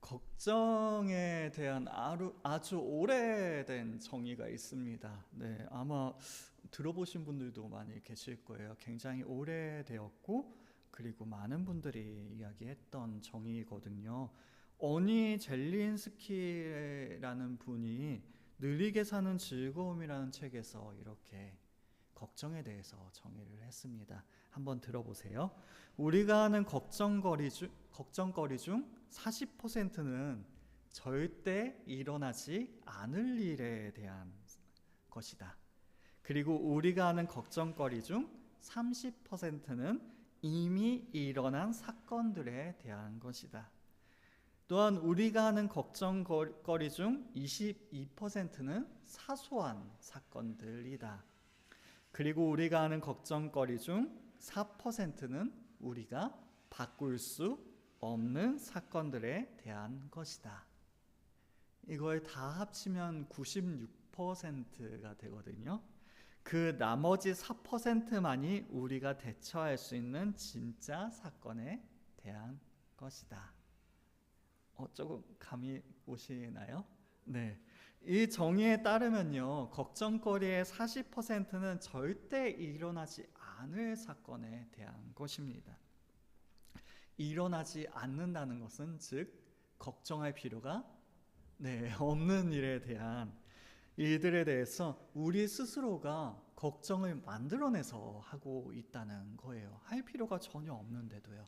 걱정에 대한 아주 오래된 정의가 있습니다. 네, 아마 들어보신 분들도 많이 계실 거예요. 굉장히 오래되었고, 그리고 많은 분들이 이야기했던 정의거든요. 어니 젤린스키라는 분이 느리게 사는 즐거움이라는 책에서 이렇게 걱정에 대해서 정의를 했습니다. 한번 들어보세요. 우리가 하는 걱정거리 중 40%는 절대 일어나지 않을 일에 대한 것이다. 그리고 우리가 하는 걱정거리 중 30%는 이미 일어난 사건들에 대한 것이다. 또한 우리가 하는 걱정거리 중 22%는 사소한 사건들이다. 그리고 우리가 하는 걱정거리 중 4%는 우리가 바꿀 수 없는 사건들에 대한 것이다. 이걸 다 합치면 96%가 되거든요. 그 나머지 4%만이 우리가 대처할 수 있는 진짜 사건에 대한 것이다. 조금 감이 오시나요? 네. 이 정의에 따르면요, 걱정거리의 40%는 절대 일어나지 않을 사건에 대한 것입니다. 일어나지 않는다는 것은 즉 걱정할 필요가 없는 일에 대한 일들에 대해서 우리 스스로가 걱정을 만들어내서 하고 있다는 거예요. 할 필요가 전혀 없는데도요.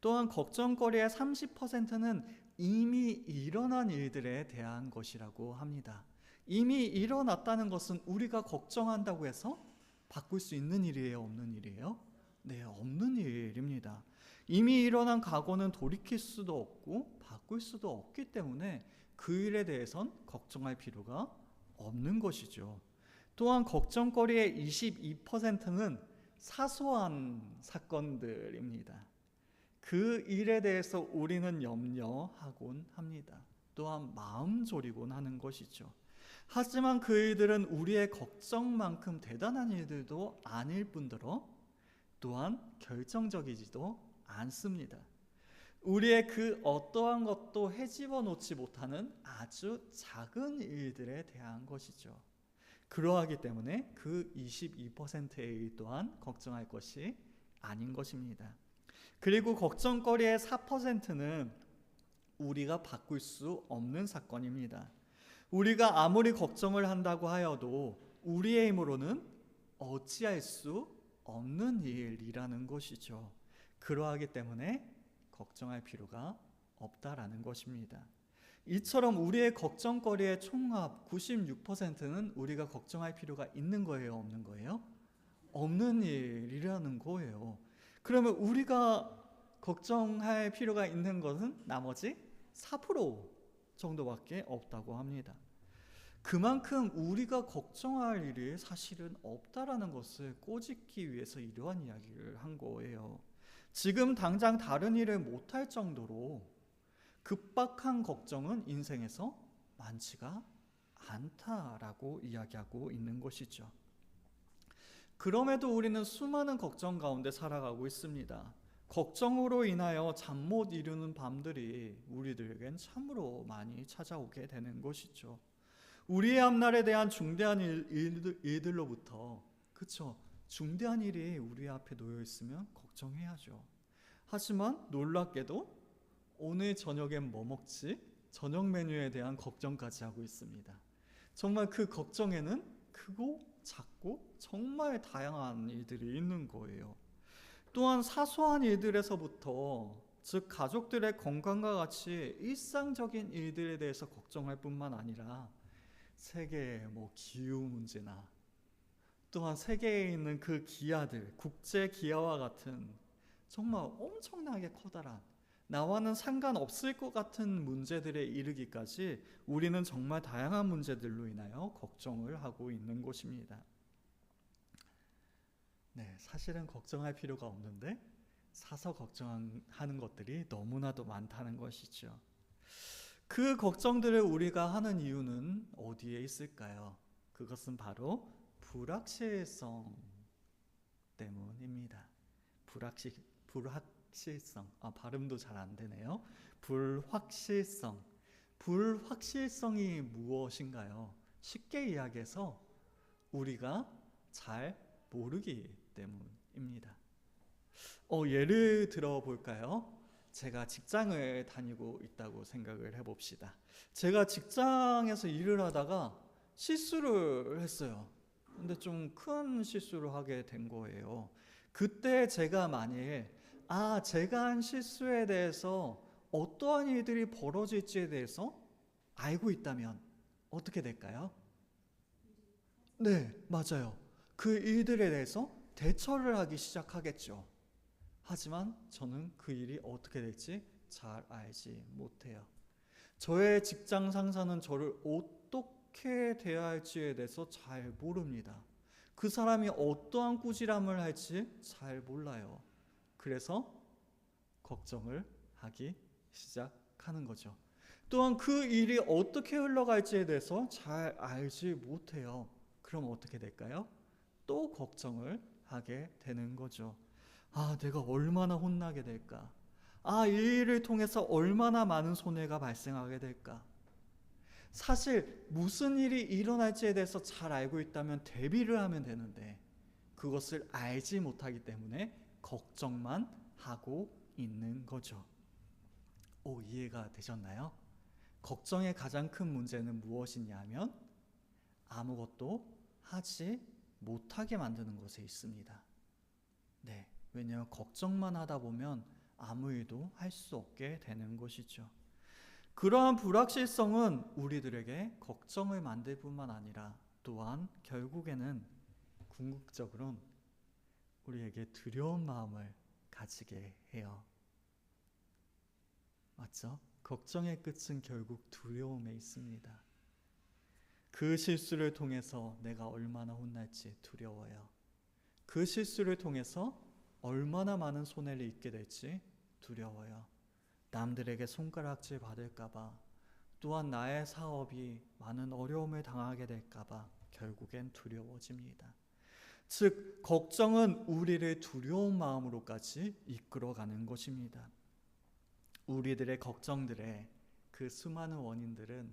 또한 걱정거리의 30%는 이미 일어난 일들에 대한 것이라고 합니다. 이미 일어났다는 것은 우리가 걱정한다고 해서 바꿀 수 있는 일이에요, 없는 일이에요? 네, 없는 일입니다. 이미 일어난 과거는 돌이킬 수도 없고 바꿀 수도 없기 때문에 그 일에 대해선 걱정할 필요가 없는 것이죠. 또한 걱정거리의 22%는 사소한 사건들입니다. 그 일에 대해서 우리는 염려하곤 합니다. 또한 마음 졸이곤 하는 것이죠. 하지만 그 일들은 우리의 걱정만큼 대단한 일들도 아닐 뿐더러 또한 결정적이지도 않습니다. 우리의 그 어떠한 것도 헤집어 놓지 못하는 아주 작은 일들에 대한 것이죠. 그러하기 때문에 그 22%의 일 또한 걱정할 것이 아닌 것입니다. 그리고 걱정거리의 4%는 우리가 바꿀 수 없는 사건입니다. 우리가 아무리 걱정을 한다고 하여도 우리의 힘으로는 어찌할 수 없는 일이라는 것이죠. 그러하기 때문에 걱정할 필요가 없다라는 것입니다. 이처럼 우리의 걱정거리의 총합 96%는 우리가 걱정할 필요가 있는 거예요, 없는 거예요? 없는 일이라는 거예요. 그러면 우리가 걱정할 필요가 있는 것은 나머지 4% 정도밖에 없다고 합니다. 그만큼 우리가 걱정할 일이 사실은 없다라는 것을 꼬집기 위해서 이러한 이야기를 한 거예요. 지금 당장 다른 일을 못할 정도로 급박한 걱정은 인생에서 많지가 않다라고 이야기하고 있는 것이죠. 그럼에도 우리는 수많은 걱정 가운데 살아가고 있습니다. 걱정으로 인하여 잠 못 이루는 밤들이 우리들에겐 참으로 많이 찾아오게 되는 것이죠. 우리의 앞날에 대한 중대한 일들로부터 그쵸? 중대한 일이 우리 앞에 놓여 있으면 걱정해야죠. 하지만 놀랍게도 오늘 저녁엔 뭐 먹지? 저녁 메뉴에 대한 걱정까지 하고 있습니다. 정말 그 걱정에는 크고 작고 정말 다양한 일들이 있는 거예요. 또한 사소한 일들에서부터 즉 가족들의 건강과 같이 일상적인 일들에 대해서 걱정할 뿐만 아니라 세계의 기후 문제나 또한 세계에 있는 그 기아들, 국제 기아와 같은 정말 엄청나게 커다란 나와는 상관없을 것 같은 문제들에 이르기까지 우리는 정말 다양한 문제들로 인하여 걱정을 하고 있는 것입니다. 네, 사실은 걱정할 필요가 없는데 사서 걱정하는 것들이 너무나도 많다는 것이죠. 그 걱정들을 우리가 하는 이유는 어디에 있을까요? 그것은 바로 불확실성 때문입니다. 불확실성. 발음도 잘 안 되네요. 불확실성. 불확실성이 무엇인가요? 쉽게 이야기해서 우리가 잘 모르기 때문입니다. 예를 들어 볼까요? 제가 직장을 다니고 있다고 생각을 해봅시다. 제가 직장에서 일을 하다가 실수를 했어요. 근데 좀 큰 실수를 하게 된 거예요. 그때 제가 만일 제가 한 실수에 대해서 어떠한 일들이 벌어질지에 대해서 알고 있다면 어떻게 될까요? 네, 맞아요. 그 일들에 대해서 대처를 하기 시작하겠죠. 하지만 저는 그 일이 어떻게 될지 잘 알지 못해요. 저의 직장 상사는 저를 어떻게 대할지에 대해서 잘 모릅니다. 그 사람이 어떠한 꾸지람을 할지 잘 몰라요. 그래서 걱정을 하기 시작하는 거죠. 또한 그 일이 어떻게 흘러갈지에 대해서 잘 알지 못해요. 그럼 어떻게 될까요? 또 걱정을 하게 되는 거죠. 내가 얼마나 혼나게 될까? 이 일을 통해서 얼마나 많은 손해가 발생하게 될까? 사실 무슨 일이 일어날지에 대해서 잘 알고 있다면 대비를 하면 되는데 그것을 알지 못하기 때문에 걱정만 하고 있는 거죠. 이해가 되셨나요? 걱정의 가장 큰 문제는 무엇이냐면 아무것도 하지 못하게 만드는 것에 있습니다. 네, 왜냐하면 걱정만 하다 보면 아무 일도 할 수 없게 되는 것이죠. 그러한 불확실성은 우리들에게 걱정을 만들 뿐만 아니라 또한 결국에는 궁극적으로는 우리에게 두려운 마음을 가지게 해요. 맞죠? 걱정의 끝은 결국 두려움에 있습니다. 그 실수를 통해서 내가 얼마나 혼날지 두려워요. 그 실수를 통해서 얼마나 많은 손해를 입게 될지 두려워요. 남들에게 손가락질 받을까봐, 또한 나의 사업이 많은 어려움을 당하게 될까봐 결국엔 두려워집니다. 즉, 걱정은 우리를 두려운 마음으로까지 이끌어가는 것입니다. 우리들의 걱정들의 그 수많은 원인들은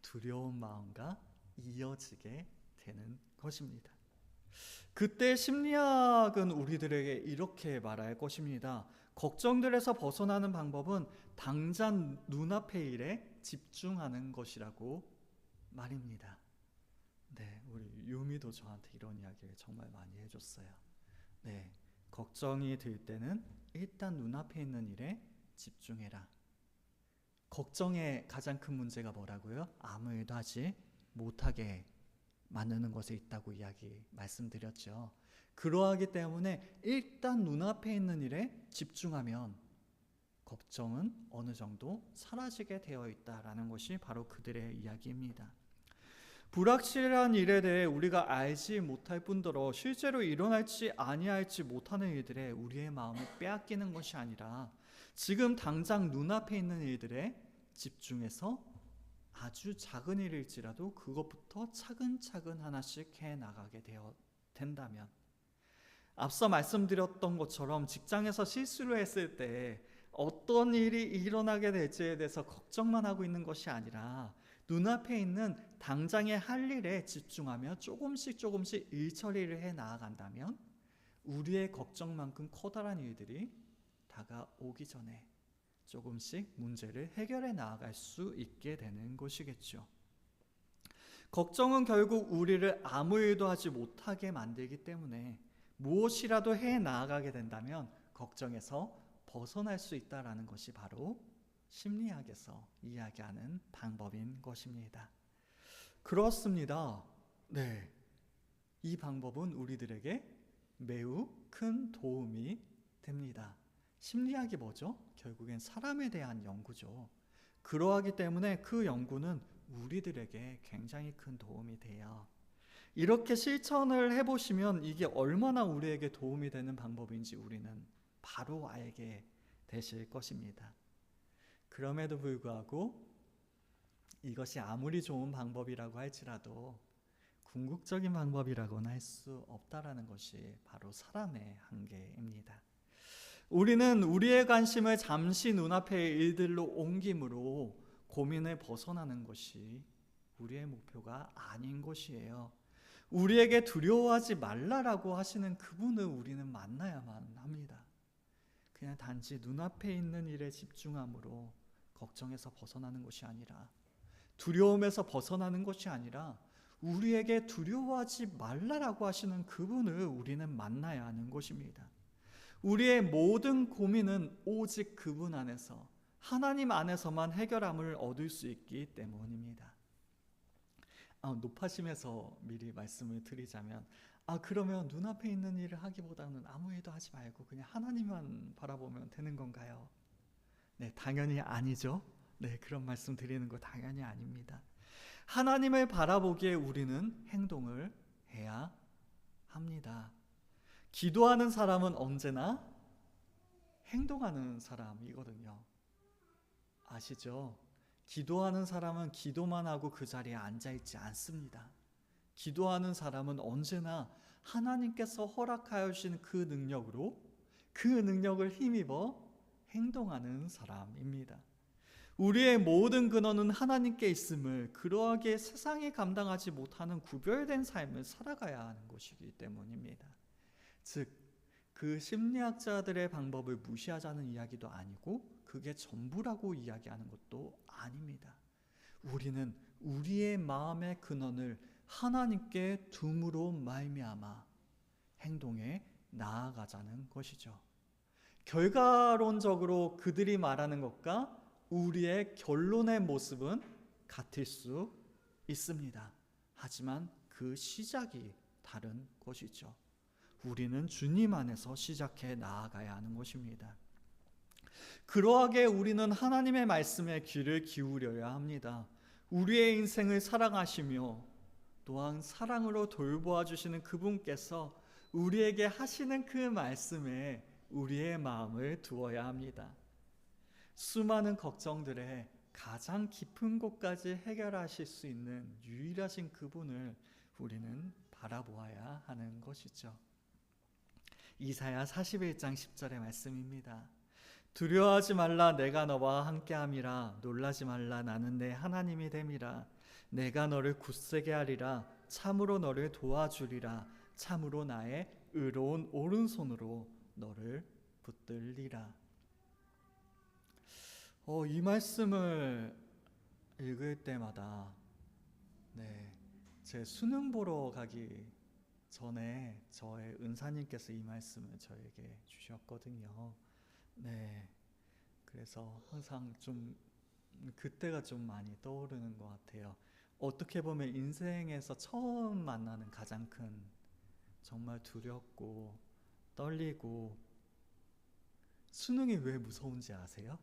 두려운 마음과 이어지게 되는 것입니다. 그때 심리학은 우리들에게 이렇게 말할 것입니다. 걱정들에서 벗어나는 방법은 당장 눈앞의 일에 집중하는 것이라고 말입니다. 네, 우리 유미도 저한테 이런 이야기를 정말 많이 해줬어요. 네, 걱정이 들 때는 일단 눈앞에 있는 일에 집중해라. 걱정의 가장 큰 문제가 뭐라고요? 아무 일도 하지 못하게 만드는 것에 있다고 말씀드렸죠. 그러하기 때문에 일단 눈앞에 있는 일에 집중하면 걱정은 어느 정도 사라지게 되어 있다라는 것이 바로 그들의 이야기입니다. 불확실한 일에 대해 우리가 알지 못할 뿐더러 실제로 일어날지 아니할지 못하는 일들에 우리의 마음을 빼앗기는 것이 아니라 지금 당장 눈앞에 있는 일들에 집중해서 아주 작은 일일지라도 그것부터 차근차근 하나씩 해나가게 된다면, 앞서 말씀드렸던 것처럼 직장에서 실수를 했을 때 어떤 일이 일어나게 될지에 대해서 걱정만 하고 있는 것이 아니라 눈앞에 있는 당장의 할 일에 집중하며 조금씩 일 처리를 해 나아간다면 우리의 걱정만큼 커다란 일들이 다가오기 전에 조금씩 문제를 해결해 나아갈 수 있게 되는 것이겠죠. 걱정은 결국 우리를 아무 일도 하지 못하게 만들기 때문에 무엇이라도 해 나아가게 된다면 걱정에서 벗어날 수 있다라는 것이 바로 심리학에서 이야기하는 방법인 것입니다. 그렇습니다. 네, 이 방법은 우리들에게 매우 큰 도움이 됩니다. 심리학이 뭐죠? 결국엔 사람에 대한 연구죠. 그러하기 때문에 그 연구는 우리들에게 굉장히 큰 도움이 돼요. 이렇게 실천을 해보시면 이게 얼마나 우리에게 도움이 되는 방법인지 우리는 바로 알게 되실 것입니다. 그럼에도 불구하고 이것이 아무리 좋은 방법이라고 할지라도 궁극적인 방법이라고는 할 수 없다라는 것이 바로 사람의 한계입니다. 우리는 우리의 관심을 잠시 눈앞의 일들로 옮김으로 고민을 벗어나는 것이 우리의 목표가 아닌 것이에요. 우리에게 두려워하지 말라라고 하시는 그분을 우리는 만나야만 합니다. 그냥 단지 눈앞에 있는 일에 집중함으로 걱정에서 벗어나는 것이 아니라, 두려움에서 벗어나는 것이 아니라 우리에게 두려워하지 말라라고 하시는 그분을 우리는 만나야 하는 것입니다. 우리의 모든 고민은 오직 그분 안에서, 하나님 안에서만 해결함을 얻을 수 있기 때문입니다. 높아심에서 미리 말씀을 드리자면, 그러면 눈앞에 있는 일을 하기보다는 아무 일도 하지 말고 그냥 하나님만 바라보면 되는 건가요? 네, 당연히 아니죠. 네, 그런 말씀 드리는 거 당연히 아닙니다. 하나님을 바라보기에 우리는 행동을 해야 합니다. 기도하는 사람은 언제나 행동하는 사람이거든요. 아시죠? 기도하는 사람은 기도만 하고 그 자리에 앉아있지 않습니다. 기도하는 사람은 언제나 하나님께서 허락하여 주신 그 능력으로, 그 능력을 힘입어 행동하는 사람입니다. 우리의 모든 근원은 하나님께 있음을, 그러하기에 세상이 감당하지 못하는 구별된 삶을 살아가야 하는 것이기 때문입니다. 즉, 그 심리학자들의 방법을 무시하자는 이야기도 아니고 그게 전부라고 이야기하는 것도 아닙니다. 우리는 우리의 마음의 근원을 하나님께 둠으로 말미암아 행동에 나아가자는 것이죠. 결과론적으로 그들이 말하는 것과 우리의 결론의 모습은 같을 수 있습니다. 하지만 그 시작이 다른 것이죠. 우리는 주님 안에서 시작해 나아가야 하는 것입니다. 그러하게 우리는 하나님의 말씀에 귀를 기울여야 합니다. 우리의 인생을 사랑하시며 또한 사랑으로 돌보아 주시는 그분께서 우리에게 하시는 그 말씀에 우리의 마음을 두어야 합니다. 수많은 걱정들의 가장 깊은 곳까지 해결하실 수 있는 유일하신 그분을 우리는 바라보아야 하는 것이죠. 이사야 41장 10절의 말씀입니다. 두려워하지 말라, 내가 너와 함께함이라. 놀라지 말라, 나는 내 하나님이 됨이라. 내가 너를 굳세게 하리라. 참으로 너를 도와주리라. 참으로 나의 의로운 오른손으로 너를 붙들리라. 이 말씀을 읽을 때마다 제 수능 보러 가기 전에 저의 은사님께서 이 말씀을 저에게 주셨거든요. 그래서 항상 좀 그때가 좀 많이 떠오르는 것 같아요. 어떻게 보면 인생에서 처음 만나는 가장 큰, 정말 두렵고 떨리고, 수능이 왜 무서운지 아세요?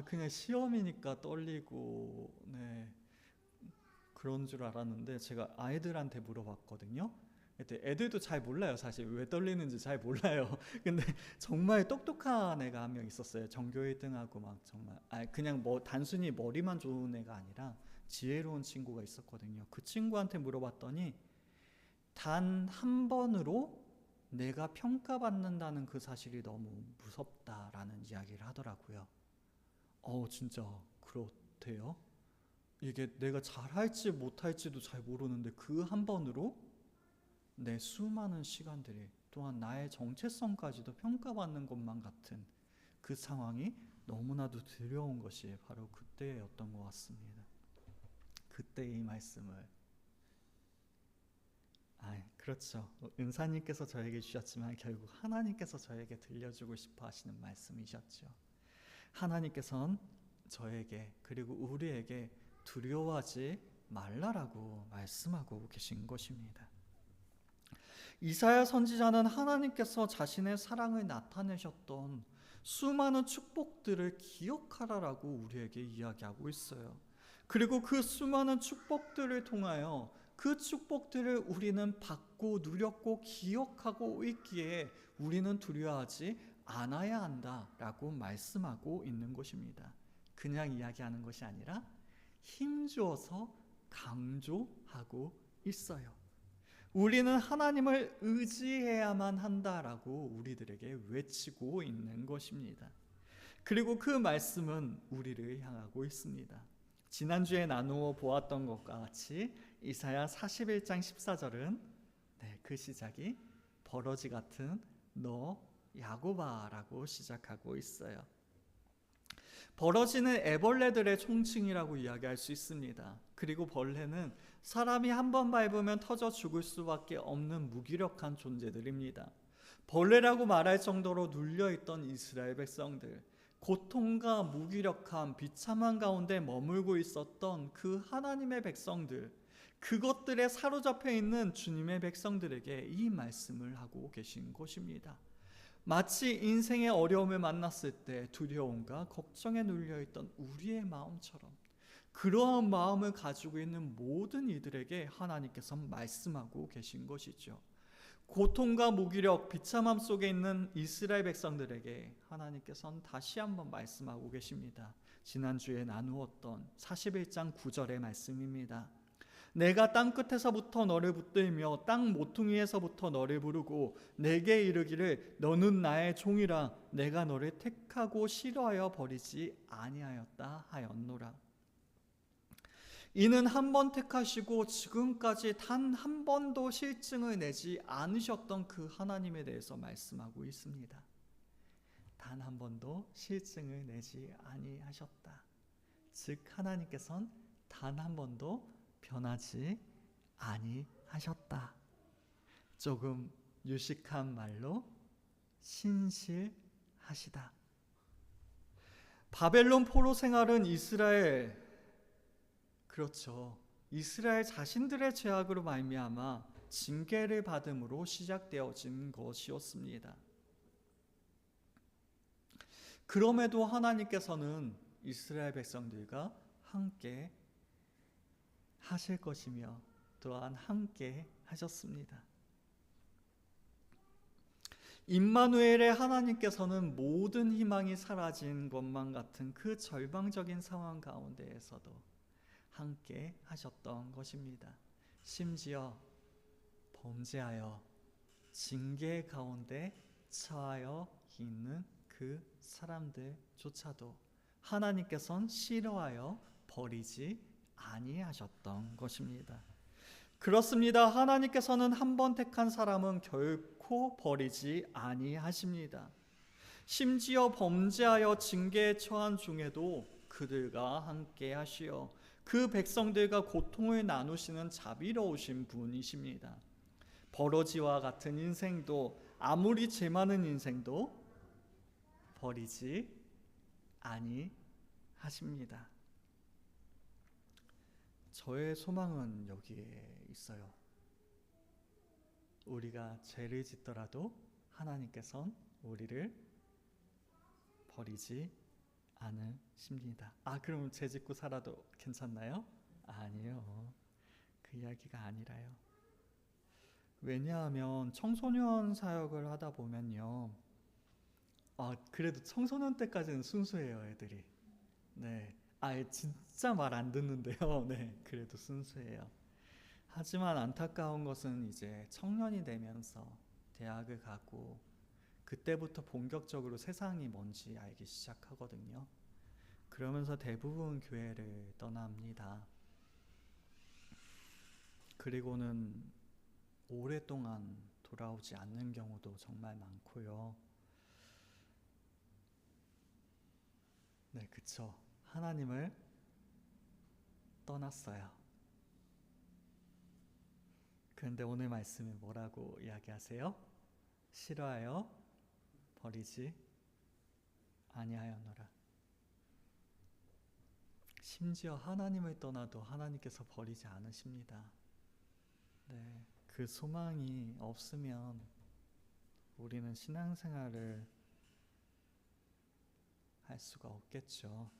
그냥 시험이니까 떨리고, 그런 줄 알았는데 제가 아이들한테 물어봤거든요. 애들도 잘 몰라요. 사실 왜 떨리는지 잘 몰라요. 근데 정말 똑똑한 애가 한 명 있었어요. 전교 1등하고 막 정말 그냥 단순히 머리만 좋은 애가 아니라 지혜로운 친구가 있었거든요. 그 친구한테 물어봤더니 단 한 번으로 내가 평가받는다는 그 사실이 너무 무섭다라는 이야기를 하더라고요. 진짜 그렇대요. 이게 내가 잘할지 못할지도 잘 모르는데 그 한 번으로 내 수많은 시간들이, 또한 나의 정체성까지도 평가받는 것만 같은 그 상황이 너무나도 두려운 것이 바로 그때였던 것 같습니다. 그때 이 말씀을 그렇죠. 은사님께서 저에게 주셨지만 결국 하나님께서 저에게 들려주고 싶어 하시는 말씀이셨죠. 하나님께서는 저에게, 그리고 우리에게 두려워하지 말라라고 말씀하고 계신 것입니다. 이사야 선지자는 하나님께서 자신의 사랑을 나타내셨던 수많은 축복들을 기억하라라고 우리에게 이야기하고 있어요. 그리고 그 수많은 축복들을 통하여 그 축복들을 우리는 받고 누렸고 기억하고 있기에 우리는 두려워하지 않아야 한다라고 말씀하고 있는 것입니다. 그냥 이야기하는 것이 아니라 힘주어서 강조하고 있어요. 우리는 하나님을 의지해야만 한다라고 우리들에게 외치고 있는 것입니다. 그리고 그 말씀은 우리를 향하고 있습니다. 지난주에 나누어 보았던 것과 같이 이사야 41장 14절은 그 시작이 버러지 같은 너 야곱아라고 시작하고 있어요. 버러지는 애벌레들의 총칭이라고 이야기할 수 있습니다. 그리고 벌레는 사람이 한번 밟으면 터져 죽을 수밖에 없는 무기력한 존재들입니다. 벌레라고 말할 정도로 눌려있던 이스라엘 백성들, 고통과 무기력함, 비참한 가운데 머물고 있었던 그 하나님의 백성들, 그것들에 사로잡혀 있는 주님의 백성들에게 이 말씀을 하고 계신 것입니다. 마치 인생의 어려움을 만났을 때 두려움과 걱정에 눌려있던 우리의 마음처럼 그러한 마음을 가지고 있는 모든 이들에게 하나님께서 말씀하고 계신 것이죠. 고통과 무기력, 비참함 속에 있는 이스라엘 백성들에게 하나님께서는 다시 한번 말씀하고 계십니다. 지난주에 나누었던 41장 9절의 말씀입니다. 내가 땅끝에서부터 너를 붙들며 땅 모퉁이에서부터 너를 부르고 내게 이르기를 너는 나의 종이라 내가 너를 택하고 싫어하여 버리지 아니하였다 하였노라. 이는 한 번 택하시고 지금까지 단 한 번도 실증을 내지 않으셨던 그 하나님에 대해서 말씀하고 있습니다. 단 한 번도 실증을 내지 아니하셨다. 즉 하나님께서는 단 한 번도 변하지 아니하셨다. 조금 유식한 말로 신실하시다. 바벨론 포로 생활은 이스라엘 자신들의 죄악으로 말미암아 징계를 받음으로 시작되어진 것이었습니다. 그럼에도 하나님께서는 이스라엘 백성들과 함께 하실 것이며 또한 함께 하셨습니다. 임마누엘의 하나님께서는 모든 희망이 사라진 것만 같은 그 절망적인 상황 가운데에서도 함께 하셨던 것입니다. 심지어 범죄하여 징계 가운데 처하여 있는 그 사람들조차도 하나님께서는 싫어하여 버리지 아니하셨던 것입니다. 그렇습니다. 하나님께서는 한 번 택한 사람은 결코 버리지 아니하십니다. 심지어 범죄하여 징계에 처한 중에도 그들과 함께 하시어 그 백성들과 고통을 나누시는 자비로우신 분이십니다. 버러지와 같은 인생도 아무리 죄 많은 인생도 버리지 아니하십니다. 저의 소망은 여기에 있어요. 우리가 죄를 짓더라도 하나님께서는 우리를 버리지 않으십니다. 그럼 죄 짓고 살아도 괜찮나요? 아니요. 그 이야기가 아니라요. 왜냐하면 청소년 사역을 하다 보면요. 그래도 청소년 때까지는 순수해요, 애들이. 네. 진짜 말 안 듣는데요. 네, 그래도 순수해요. 하지만 안타까운 것은 이제 청년이 되면서 대학을 가고 그때부터 본격적으로 세상이 뭔지 알기 시작하거든요. 그러면서 대부분 교회를 떠납니다. 그리고는 오랫동안 돌아오지 않는 경우도 정말 많고요. 네, 그쵸. 하나님을 떠났어요. 그런데 오늘 말씀은 뭐라고 이야기하세요? 싫어하여 버리지 아니하였노라. 심지어 하나님을 떠나도 하나님께서 버리지 않으십니다. 네, 그 소망이 없으면 우리는 신앙생활을 할 수가 없겠죠.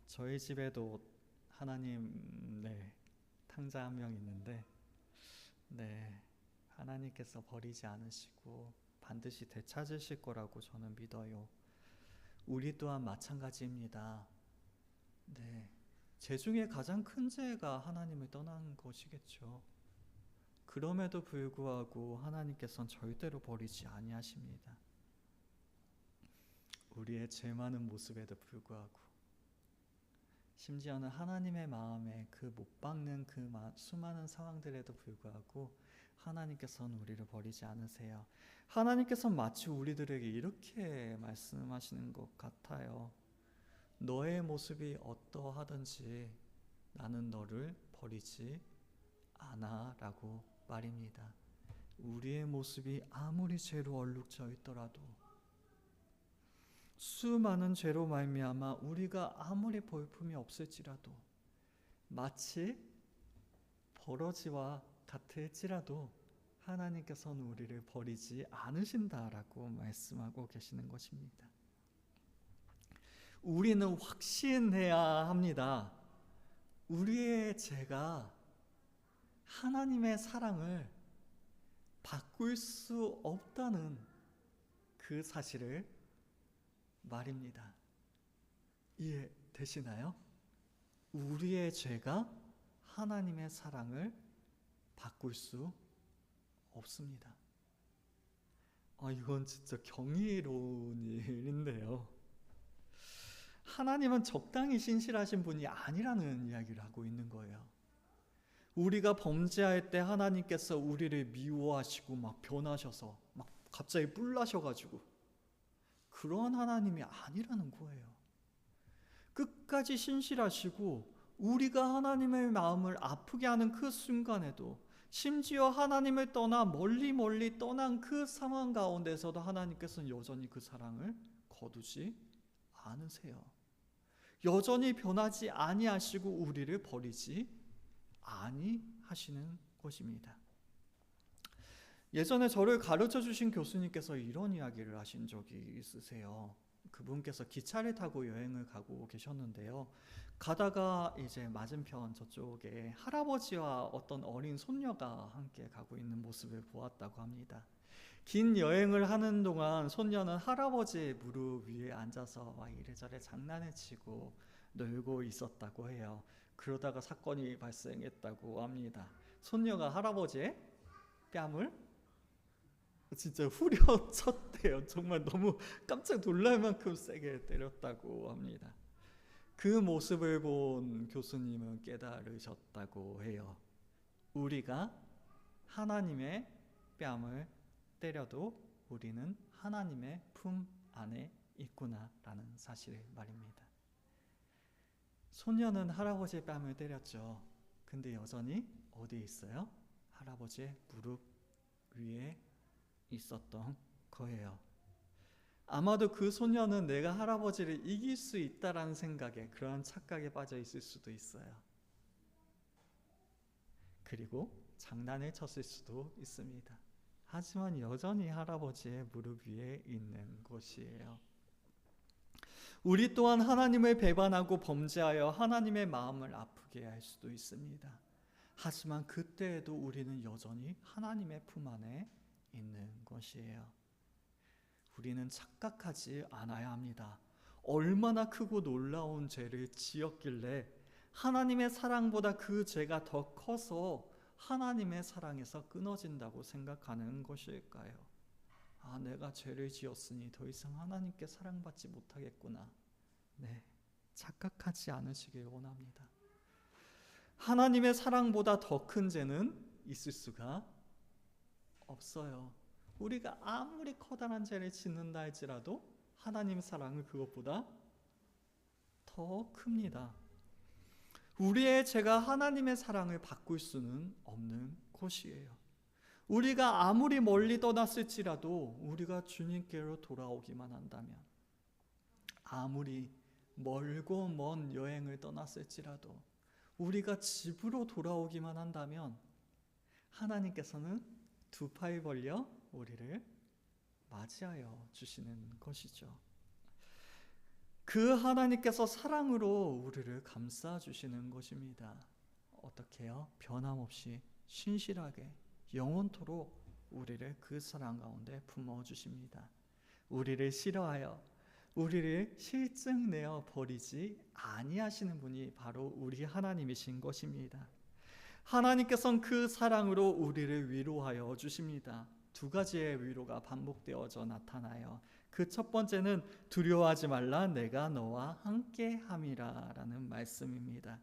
저희 집에도 하나님 탕자 한 명 있는데 하나님께서 버리지 않으시고 반드시 되찾으실 거라고 저는 믿어요. 우리 또한 마찬가지입니다. 죄 중에 가장 큰 죄가 하나님을 떠난 것이겠죠. 그럼에도 불구하고 하나님께서는 절대로 버리지 아니하십니다. 우리의 죄 많은 모습에도 불구하고, 심지어는 하나님의 마음에 그 못 박는 그 수많은 상황들에도 불구하고 하나님께서는 우리를 버리지 않으세요. 하나님께서는 마치 우리들에게 이렇게 말씀하시는 것 같아요. 너의 모습이 어떠하든지 나는 너를 버리지 않아 라고 말입니다. 우리의 모습이 아무리 죄로 얼룩져 있더라도, 수많은 죄로 말미암아 우리가 아무리 볼품이 없을지라도, 마치 버러지와 같을지라도 하나님께서는 우리를 버리지 않으신다라고 말씀하고 계시는 것입니다. 우리는 확신해야 합니다. 우리의 죄가 하나님의 사랑을 바꿀 수 없다는 그 사실을 말입니다. 이해되시나요? 우리의 죄가 하나님의 사랑을 바꿀 수 없습니다. 이건 진짜 경이로운 일인데요. 하나님은 적당히 신실하신 분이 아니라는 이야기를 하고 있는 거예요. 우리가 범죄할 때 하나님께서 우리를 미워하시고 막 변하셔서 막 갑자기 뿔나셔가지고, 그런 하나님이 아니라는 거예요. 끝까지 신실하시고 우리가 하나님의 마음을 아프게 하는 그 순간에도, 심지어 하나님을 떠나 멀리 떠난 그 상황 가운데서도 하나님께서는 여전히 그 사랑을 거두지 않으세요. 여전히 변하지 아니하시고 우리를 버리지 아니하시는 것입니다. 예전에 저를 가르쳐 주신 교수님께서 이런 이야기를 하신 적이 있으세요. 그분께서 기차를 타고 여행을 가고 계셨는데요. 가다가 이제 맞은편 저쪽에 할아버지와 어떤 어린 손녀가 함께 가고 있는 모습을 보았다고 합니다. 긴 여행을 하는 동안 손녀는 할아버지의 무릎 위에 앉아서 막 이래저래 장난을 치고 놀고 있었다고 해요. 그러다가 사건이 발생했다고 합니다. 손녀가 할아버지의 뺨을 진짜 후려쳤대요. 정말 너무 깜짝 놀랄 만큼 세게 때렸다고 합니다. 그 모습을 본 교수님은 깨달으셨다고 해요. 우리가 하나님의 뺨을 때려도 우리는 하나님의 품 안에 있구나라는 사실을 말입니다. 소녀는 할아버지의 뺨을 때렸죠. 근데 여전히 어디에 있어요? 할아버지의 무릎 위에 있었던 거예요. 아마도 그 소녀는 내가 할아버지를 이길 수 있다라는 생각에, 그러한 착각에 빠져 있을 수도 있어요. 그리고 장난을 쳤을 수도 있습니다. 하지만 여전히 할아버지의 무릎 위에 있는 것이에요. 우리 또한 하나님을 배반하고 범죄하여 하나님의 마음을 아프게 할 수도 있습니다. 하지만 그때에도 우리는 여전히 하나님의 품 안에 있는 것이에요. 우리는 착각하지 않아야 합니다. 얼마나 크고 놀라운 죄를 지었길래 하나님의 사랑보다 그 죄가 더 커서 하나님의 사랑에서 끊어진다고 생각하는 것일까요? 내가 죄를 지었으니 더 이상 하나님께 사랑받지 못하겠구나. 네, 착각하지 않으시길 원합니다. 하나님의 사랑보다 더 큰 죄는 있을 수가 없어요. 우리가 아무리 커다란 죄를 짓는다 할지라도 하나님의 사랑은 그것보다 더 큽니다. 우리의 죄가 하나님의 사랑을 바꿀 수는 없는 것이에요. 우리가 아무리 멀리 떠났을지라도, 우리가 주님께로 돌아오기만 한다면, 아무리 멀고 먼 여행을 떠났을지라도 우리가 집으로 돌아오기만 한다면 하나님께서는 두 팔 벌려 우리를 맞이하여 주시는 것이죠. 그 하나님께서 사랑으로 우리를 감싸 주시는 것입니다. 어떻게요? 변함없이 신실하게 영원토록 우리를 그 사랑 가운데 품어 주십니다. 우리를 싫어하여 우리를 실증내어 버리지 아니하시는 분이 바로 우리 하나님이신 것입니다. 하나님께서는 그 사랑으로 우리를 위로하여 주십니다. 두 가지의 위로가 반복되어져 나타나요. 그 첫 번째는 두려워하지 말라 내가 너와 함께함이라 라는 말씀입니다.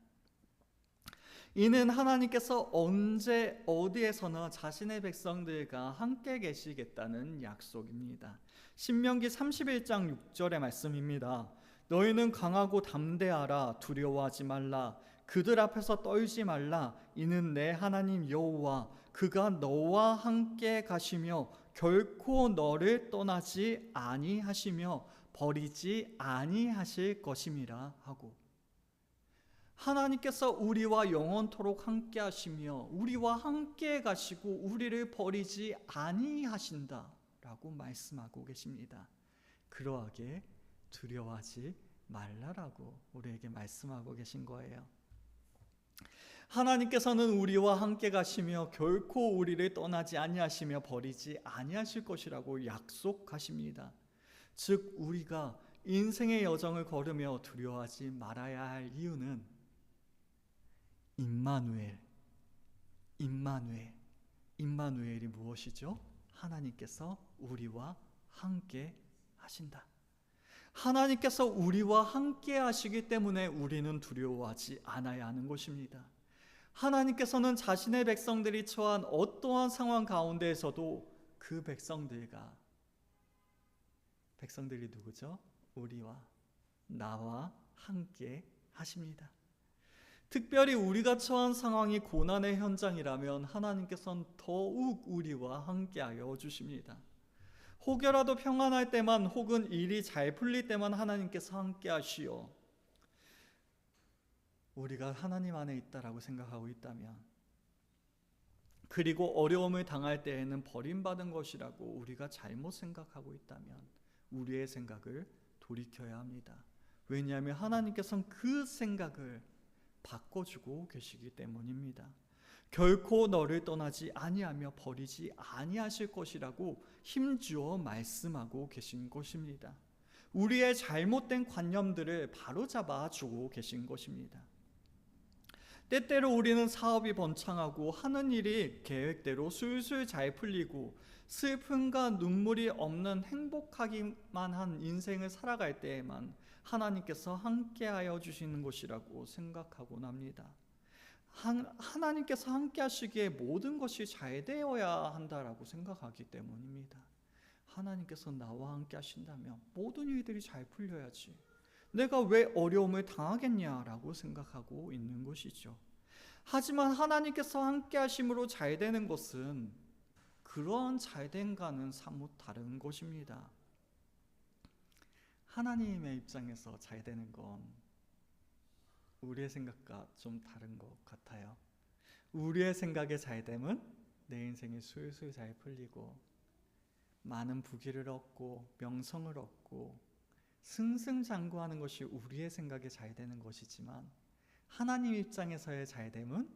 이는 하나님께서 언제 어디에서나 자신의 백성들과 함께 계시겠다는 약속입니다. 신명기 31장 6절의 말씀입니다. 너희는 강하고 담대하라 두려워하지 말라 그들 앞에서 떨지 말라 이는 내 하나님 여호와 그가 너와 함께 가시며 결코 너를 떠나지 아니하시며 버리지 아니하실 것임이라 하고, 하나님께서 우리와 영원토록 함께 하시며 우리와 함께 가시고 우리를 버리지 아니하신다라고 말씀하고 계십니다. 그러하게 두려워하지 말라라고 우리에게 말씀하고 계신 거예요. 하나님께서는 우리와 함께 가시며 결코 우리를 떠나지 아니하시며 버리지 아니하실 것이라고 약속하십니다. 즉 우리가 인생의 여정을 걸으며 두려워하지 말아야 할 이유는 임마누엘이 무엇이죠? 하나님께서 우리와 함께 하신다. 하나님께서 우리와 함께 하시기 때문에 우리는 두려워하지 않아야 하는 것입니다. 하나님께서는 자신의 백성들이 처한 어떠한 상황 가운데에서도 그 백성들이 누구죠? 우리와 나와 함께 하십니다. 특별히 우리가 처한 상황이 고난의 현장이라면 하나님께서는 더욱 우리와 함께하여 주십니다. 혹여라도 평안할 때만 혹은 일이 잘 풀릴 때만 하나님께서 함께하시어 우리가 하나님 안에 있다라고 생각하고 있다면, 그리고 어려움을 당할 때에는 버림받은 것이라고 우리가 잘못 생각하고 있다면 우리의 생각을 돌이켜야 합니다. 왜냐하면 하나님께서는 그 생각을 바꿔주고 계시기 때문입니다. 결코 너를 떠나지 아니하며 버리지 아니하실 것이라고 힘주어 말씀하고 계신 것입니다. 우리의 잘못된 관념들을 바로잡아 주고 계신 것입니다. 때때로 우리는 사업이 번창하고 하는 일이 계획대로 술술 잘 풀리고 슬픔과 눈물이 없는 행복하기만 한 인생을 살아갈 때에만 하나님께서 함께하여 주시는 것이라고 생각하곤 합니다. 하나님께서 함께 하시기에 모든 것이 잘 되어야 한다라고 생각하기 때문입니다. 하나님께서 나와 함께 하신다면 모든 일들이 잘 풀려야지, 내가 왜 어려움을 당하겠냐라고 생각하고 있는 것이죠. 하지만 하나님께서 함께 하심으로 잘 되는 것은 그런 잘됨과는 사뭇 다른 것입니다. 하나님의 입장에서 잘 되는 건 우리의 생각과 좀 다른 것 같아요. 우리의 생각에 잘됨은 내 인생이 술술 잘 풀리고 많은 부귀를 얻고 명성을 얻고 승승장구하는 것이 우리의 생각에 잘 되는 것이지만, 하나님 입장에서의 잘됨은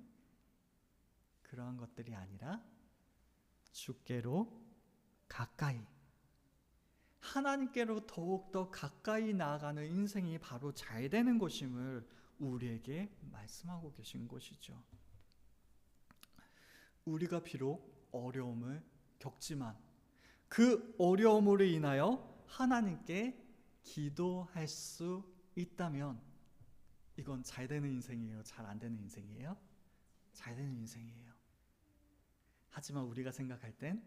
그러한 것들이 아니라 주께로 가까이, 하나님께로 더욱더 가까이 나아가는 인생이 바로 잘 되는 것임을 우리에게 말씀하고 계신 것이죠. 우리가 비록 어려움을 겪지만 그 어려움으로 인하여 하나님께 기도할 수 있다면 이건 잘 되는 인생이에요? 잘 안 되는 인생이에요? 잘 되는 인생이에요. 하지만 우리가 생각할 땐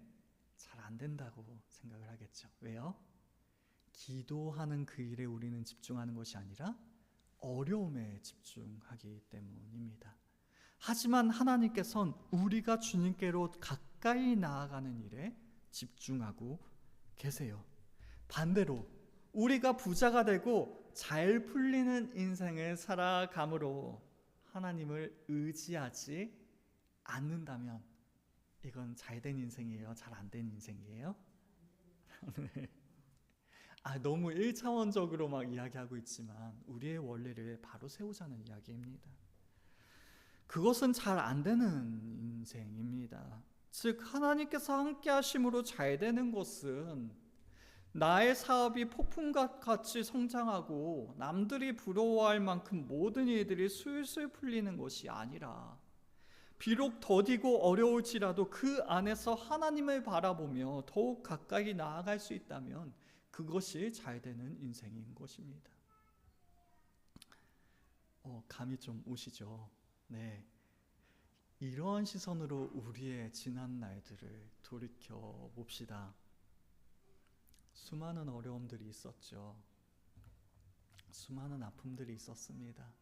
잘 안 된다고 생각을 하겠죠. 왜요? 기도하는 그 일에 우리는 집중하는 것이 아니라 어려움에 집중하기 때문입니다. 하지만 하나님께서는 우리가 주님께로 가까이 나아가는 일에 집중하고 계세요. 반대로 우리가 부자가 되고 잘 풀리는 인생을 살아감으로 하나님을 의지하지 않는다면 이건 잘된 인생이에요? 잘 안 된 인생이에요? 네. 너무 1차원적으로 막 이야기하고 있지만 우리의 원리를 바로 세우자는 이야기입니다. 그것은 잘 안 되는 인생입니다. 즉 하나님께서 함께 하심으로 잘 되는 것은 나의 사업이 폭풍같이 성장하고 남들이 부러워할 만큼 모든 일들이 술술 풀리는 것이 아니라 비록 더디고 어려울지라도 그 안에서 하나님을 바라보며 더욱 가까이 나아갈 수 있다면 그것이 잘 되는 인생인 것입니다. 감이 좀 오시죠? 네. 이러한 시선으로 우리의 지난 날들을 돌이켜 봅시다. 수많은 어려움들이 있었죠. 수많은 아픔들이 있었습니다.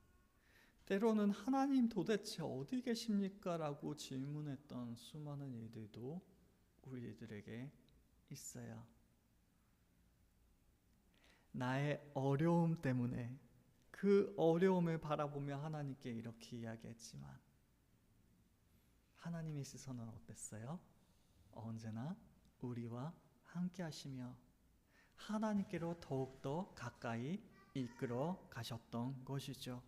때로는 하나님 도대체 어디 계십니까? 라고 질문했던 수많은 일들도 우리들에게 있어요. 나의 어려움 때문에 그 어려움을 바라보며 하나님께 이렇게 이야기했지만 하나님의 시선은 어땠어요? 언제나 우리와 함께 하시며 하나님께로 더욱더 가까이 이끌어 가셨던 것이죠.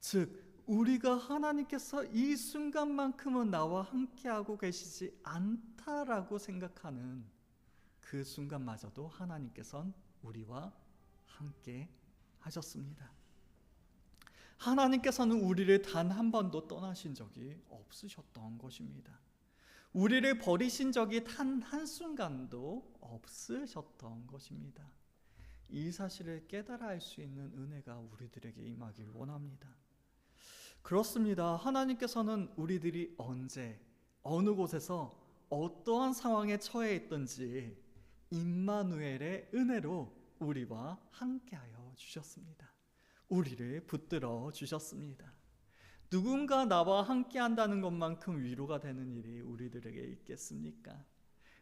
즉 우리가 하나님께서 이 순간만큼은 나와 함께하고 계시지 않다라고 생각하는 그 순간마저도 하나님께서는 우리와 함께 하셨습니다. 하나님께서는 우리를 단 한 번도 떠나신 적이 없으셨던 것입니다. 우리를 버리신 적이 단 한순간도 없으셨던 것입니다. 이 사실을 깨달아 알 수 있는 은혜가 우리들에게 임하길 원합니다. 그렇습니다. 하나님께서는 우리들이 언제 어느 곳에서 어떠한 상황에 처해 있든지 임마누엘의 은혜로 우리와 함께하여 주셨습니다. 우리를 붙들어 주셨습니다. 누군가 나와 함께한다는 것만큼 위로가 되는 일이 우리들에게 있겠습니까?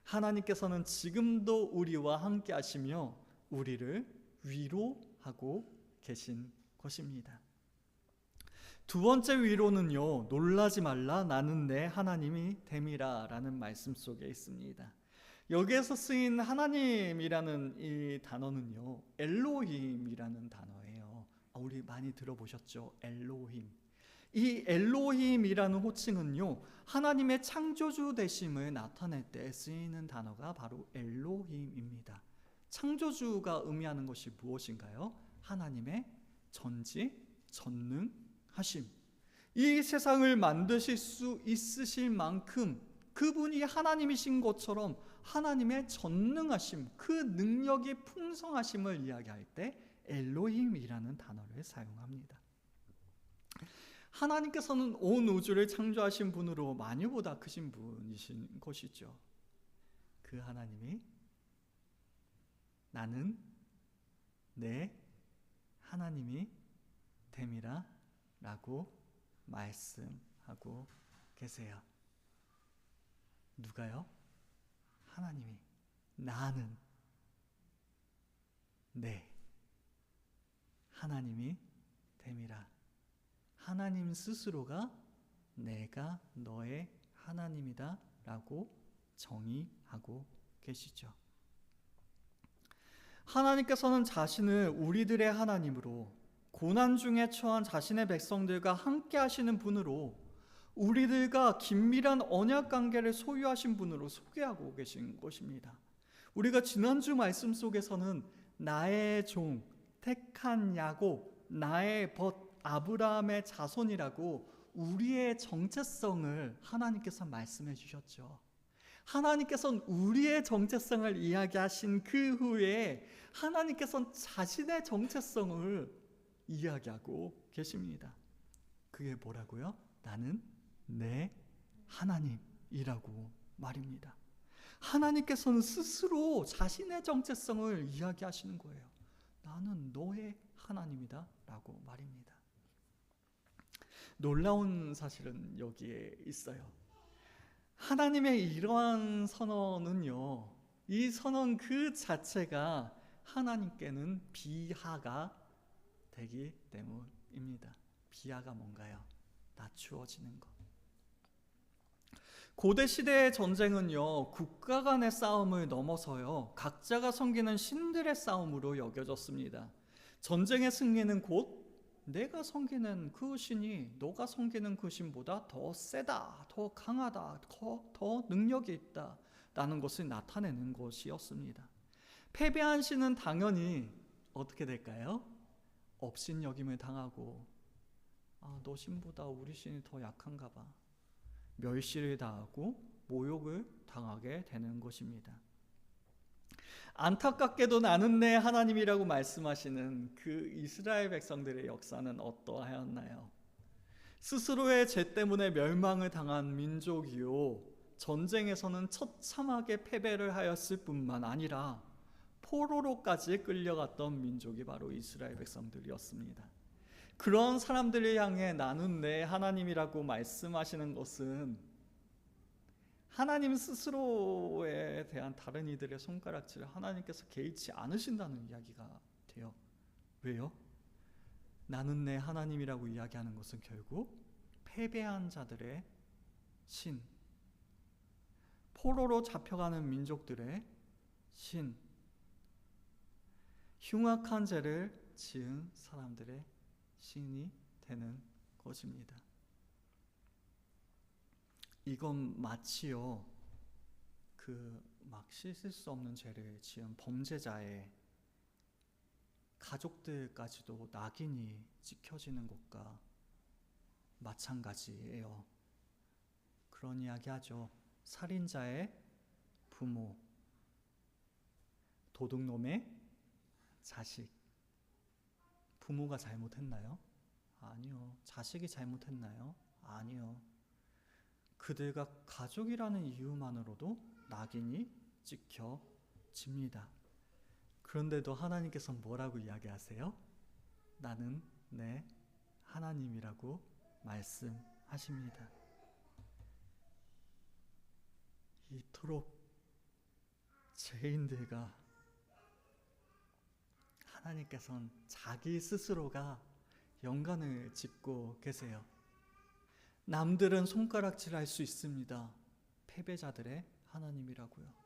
하나님께서는 지금도 우리와 함께하시며 우리를 위로하고 계신 것입니다. 두 번째 위로는요, 놀라지 말라 나는 내 하나님이 됨이라 라는 말씀 속에 있습니다. 여기에서 쓰인 하나님이라는 이 단어는요, 엘로힘이라는 단어예요. 우리 많이 들어보셨죠? 엘로힘. 이 엘로힘이라는 호칭은요, 하나님의 창조주 되심을 나타낼 때 쓰이는 단어가 바로 엘로힘입니다. 창조주가 의미하는 것이 무엇인가요? 하나님의 전지, 전능하심. 이 세상을 만드실 수 있으실 만큼 그분이 하나님이신 것처럼 하나님의 전능하심, 그 능력이 풍성하심을 이야기할 때 엘로힘이라는 단어를 사용합니다. 하나님께서는 온 우주를 창조하신 분으로 만유보다 크신 분이신 것이죠. 그 하나님이 나는 내 하나님이 됨이라 라고 말씀하고 계세요. 누가요? 하나님이 나는 내 하나님이 됨이라. 하나님 스스로가 내가 너의 하나님이다 라고 정의하고 계시죠. 하나님께서는 자신을 우리들의 하나님으로, 고난 중에 처한 자신의 백성들과 함께 하시는 분으로, 우리들과 긴밀한 언약 관계를 소유하신 분으로 소개하고 계신 것입니다. 우리가 지난주 말씀 속에서는 나의 종, 택한 야곱, 나의 벗 아브라함의 자손이라고 우리의 정체성을 하나님께서 말씀해 주셨죠. 하나님께서는 우리의 정체성을 이야기하신 그 후에 하나님께서는 자신의 정체성을 이야기하고 계십니다. 그게 뭐라고요? 나는 내 하나님이라고 말입니다. 하나님께서는 스스로 자신의 정체성을 이야기하시는 거예요. 나는 너의 하나님이다 라고 말입니다. 놀라운 사실은 여기에 있어요. 하나님의 이러한 선언은요, 이 선언 그 자체가 하나님께는 비하가 되기 때문입니다. 비하가 뭔가요? 낮추어지는 것. 고대 시대의 전쟁은요, 국가 간의 싸움을 넘어서요, 각자가 섬기는 신들의 싸움으로 여겨졌습니다. 전쟁의 승리는 곧 내가 섬기는 그 신이 너가 섬기는 그 신보다 더 세다, 더 강하다, 더 능력이 있다 라는 것을 나타내는 것이었습니다. 패배한 신은 당연히 어떻게 될까요? 업신여김을 당하고 너 신보다 우리 신이 더 약한가 봐, 멸시를 당하고 모욕을 당하게 되는 것입니다. 안타깝게도 나는 내 하나님이라고 말씀하시는 그 이스라엘 백성들의 역사는 어떠하였나요? 스스로의 죄 때문에 멸망을 당한 민족이요, 전쟁에서는 처참하게 패배를 하였을 뿐만 아니라 포로로까지 끌려갔던 민족이 바로 이스라엘 백성들이었습니다. 그런 사람들을 향해 나는 내 하나님이라고 말씀하시는 것은 하나님 스스로에 대한 다른 이들의 손가락질을 하나님께서 개의치 않으신다는 이야기가 돼요. 왜요? 나는 내 하나님이라고 이야기하는 것은 결국 패배한 자들의 신, 포로로 잡혀가는 민족들의 신, 흉악한 죄를 지은 사람들의 신이 되는 것입니다. 이건 마치요, 막 씻을 수 없는 죄를 지은 범죄자의 가족들까지도 낙인이 찍혀지는 것과 마찬가지예요. 그런 이야기 하죠. 살인자의 부모, 도둑놈의 자식. 부모가 잘못했나요? 아니요. 자식이 잘못했나요? 아니요. 그들과 가족이라는 이유만으로도 낙인이 찍혀집니다. 그런데도 하나님께서 뭐라고 이야기하세요? 나는 내 하나님이라고 말씀하십니다. 이토록 죄인들과 하나님께서는 자기 스스로가 연관을 짓고 계세요. 남들은 손가락질할 수 있습니다. 패배자들의 하나님이라고요.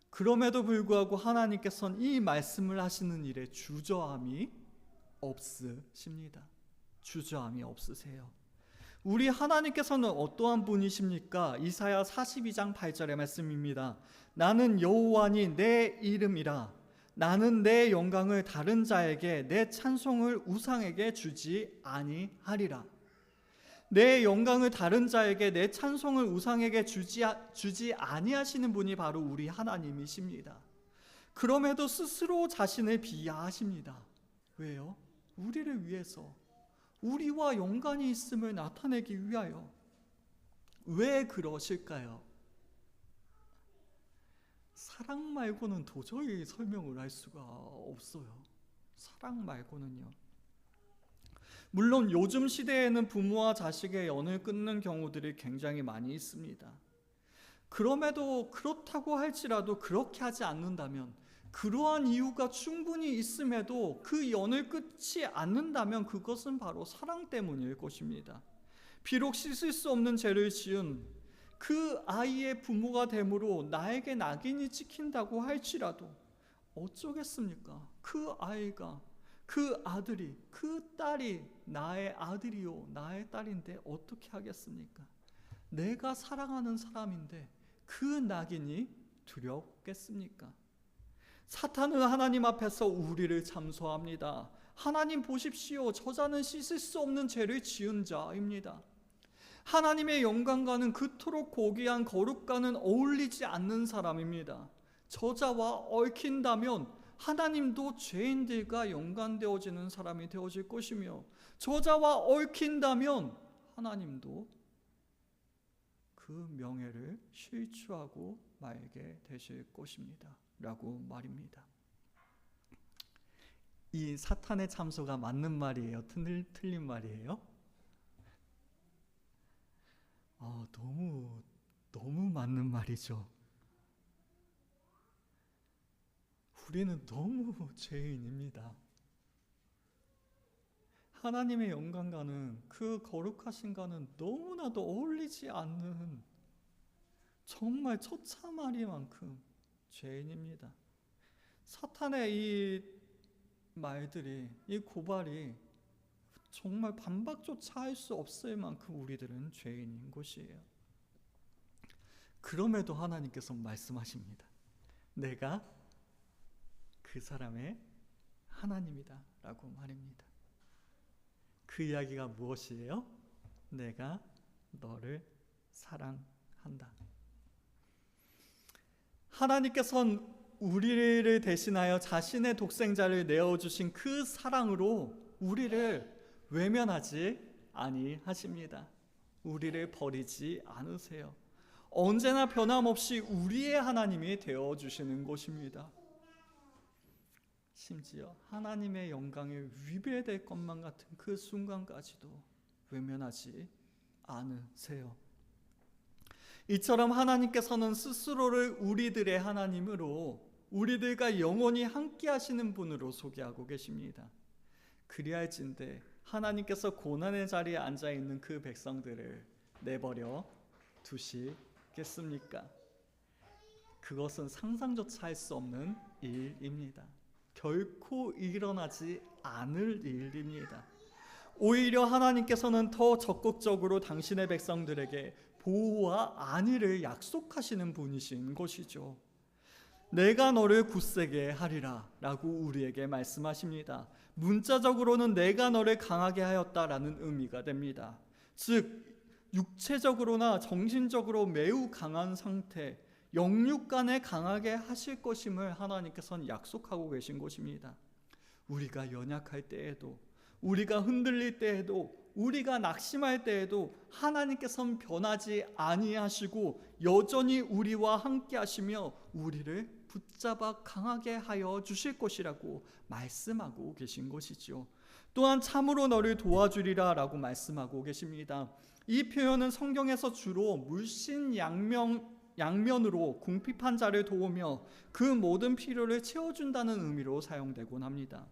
그럼에도 불구하고 하나님께서는 이 말씀을 하시는 일에 주저함이 없으십니다. 주저함이 없으세요. 우리 하나님께서는 어떠한 분이십니까? 이사야 42장 8절의 말씀입니다. 나는 여호와니 내 이름이라. 나는 내 영광을 다른 자에게, 내 찬송을 우상에게 주지 아니하리라. 내 영광을 다른 자에게, 내 찬송을 우상에게 주지 아니하시는 분이 바로 우리 하나님이십니다. 그럼에도 스스로 자신을 비하하십니다. 왜요? 우리를 위해서, 우리와 연관이 있음을 나타내기 위하여. 왜 그러실까요? 사랑 말고는 도저히 설명을 할 수가 없어요. 사랑 말고는요. 물론 요즘 시대에는 부모와 자식의 연을 끊는 경우들이 굉장히 많이 있습니다. 그럼에도 그렇다고 할지라도 그렇게 하지 않는다면, 그러한 이유가 충분히 있음에도 그 연을 끊지 않는다면 그것은 바로 사랑 때문일 것입니다. 비록 씻을 수 없는 죄를 지은 그 아이의 부모가 됨으로 나에게 낙인이 찍힌다고 할지라도 어쩌겠습니까? 그 아이가, 그 아들이, 그 딸이 나의 아들이요 나의 딸인데 어떻게 하겠습니까? 내가 사랑하는 사람인데 그 낙인이 두렵겠습니까? 사탄은 하나님 앞에서 우리를 참소합니다. 하나님 보십시오. 저자는 씻을 수 없는 죄를 지은 자입니다. 하나님의 영광과는 그토록 고귀한 거룩과는 어울리지 않는 사람입니다. 저자와 얽힌다면 하나님도 죄인들과 연관되어지는 사람이 되어질 것이며, 저자와 얽힌다면 하나님도 그 명예를 실추하고 말게 되실 것입니다. 라고 말입니다. 이 사탄의 참소가 맞는 말이에요? 틀린 말이에요? 너무 맞는 말이죠. 우리는 너무 죄인입니다. 하나님의 영광과는, 그 거룩하신과는 너무나도 어울리지 않는 정말 처참하리만큼 죄인입니다. 사탄의 이 말들이, 이 고발이 정말 반박조차 할 수 없을 만큼 우리들은 죄인인 것이에요. 그럼에도 하나님께서 말씀하십니다. 내가 그 사람의 하나님이다 라고 말입니다. 그 이야기가 무엇이에요? 내가 너를 사랑한다. 하나님께서는 우리를 대신하여 자신의 독생자를 내어주신 그 사랑으로 우리를 외면하지 아니하십니다. 우리를 버리지 않으세요. 언제나 변함없이 우리의 하나님이 되어주시는 것입니다. 심지어 하나님의 영광에 위배될 것만 같은 그 순간까지도 외면하지 않으세요. 이처럼 하나님께서는 스스로를 우리들의 하나님으로 우리들과 영원히 함께 하시는 분으로 소개하고 계십니다. 그리할진대 하나님께서 고난의 자리에 앉아있는 그 백성들을 내버려 두시겠습니까? 그것은 상상조차 할 수 없는 일입니다. 결코 일어나지 않을 일입니다. 오히려 하나님께서는 더 적극적으로 당신의 백성들에게 보호와 안위를 약속하시는 분이신 것이죠. 내가 너를 굳세게 하리라 라고 우리에게 말씀하십니다. 문자적으로는 내가 너를 강하게 하였다라는 의미가 됩니다. 즉 육체적으로나 정신적으로 매우 강한 상태, 영육간에 강하게 하실 것임을 하나님께서는 약속하고 계신 것입니다. 우리가 연약할 때에도, 우리가 흔들릴 때에도, 우리가 낙심할 때에도 하나님께서는 변하지 아니하시고 여전히 우리와 함께 하시며 우리를 붙잡아 강하게 하여 주실 것이라고 말씀하고 계신 것이죠. 또한 참으로 너를 도와주리라 라고 말씀하고 계십니다. 이 표현은 성경에서 주로 물신 양면으로 궁핍한 자를 도우며 그 모든 필요를 채워준다는 의미로 사용되곤 합니다.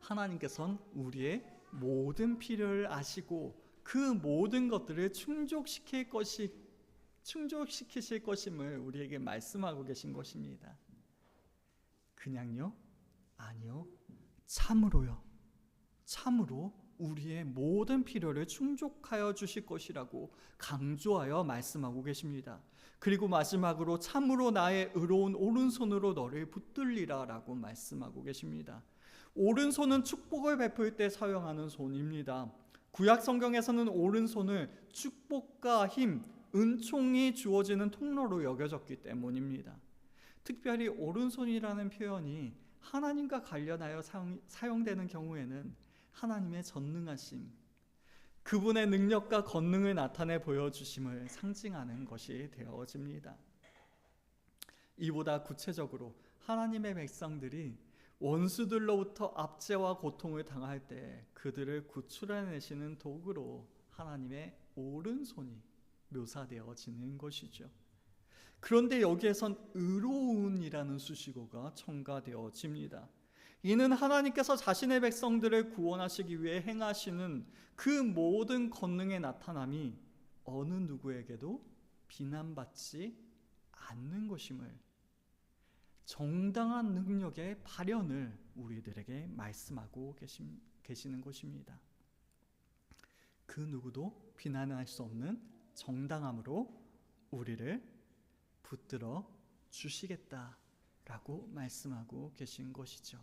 하나님께서는 우리의 모든 필요를 아시고 그 모든 것들을 충족시키실 것임을 우리에게 말씀하고 계신 것입니다. 그냥요? 아니요. 참으로요. 참으로 우리의 모든 필요를 충족하여 주실 것이라고 강조하여 말씀하고 계십니다. 그리고 마지막으로 참으로 나의 의로운 오른손으로 너를 붙들리라 라고 말씀하고 계십니다. 오른손은 축복을 베풀 때 사용하는 손입니다. 구약 성경에서는 오른손을 축복과 힘, 은총이 주어지는 통로로 여겨졌기 때문입니다. 특별히 오른손이라는 표현이 하나님과 관련하여 사용되는 경우에는 하나님의 전능하심, 그분의 능력과 권능을 나타내 보여주심을 상징하는 것이 되어집니다. 이보다 구체적으로 하나님의 백성들이 원수들로부터 압제와 고통을 당할 때 그들을 구출해내시는 도구로 하나님의 오른손이 묘사되어지는 것이죠. 그런데 여기에선 의로운이라는 수식어가 첨가되어집니다. 이는 하나님께서 자신의 백성들을 구원하시기 위해 행하시는 그 모든 권능의 나타남이 어느 누구에게도 비난받지 않는 것임을, 정당한 능력의 발현을 우리들에게 말씀하고 계시는 것입니다. 그 누구도 비난할 수 없는 정당함으로 우리를 붙들어 주시겠다라고 말씀하고 계신 것이죠.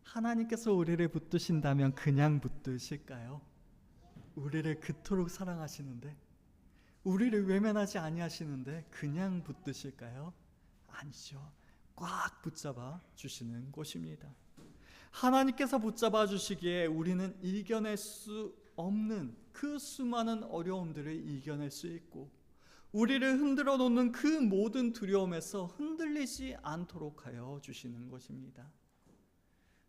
하나님께서 우리를 붙드신다면 그냥 붙드실까요? 우리를 그토록 사랑하시는데, 우리를 외면하지 아니하시는데 그냥 붙드실까요? 아니죠. 꽉 붙잡아 주시는 것입니다. 하나님께서 붙잡아 주시기에 우리는 이겨낼 수 없는 그 수많은 어려움들을 이겨낼 수 있고, 우리를 흔들어 놓는 그 모든 두려움에서 흔들리지 않도록 하여 주시는 것입니다.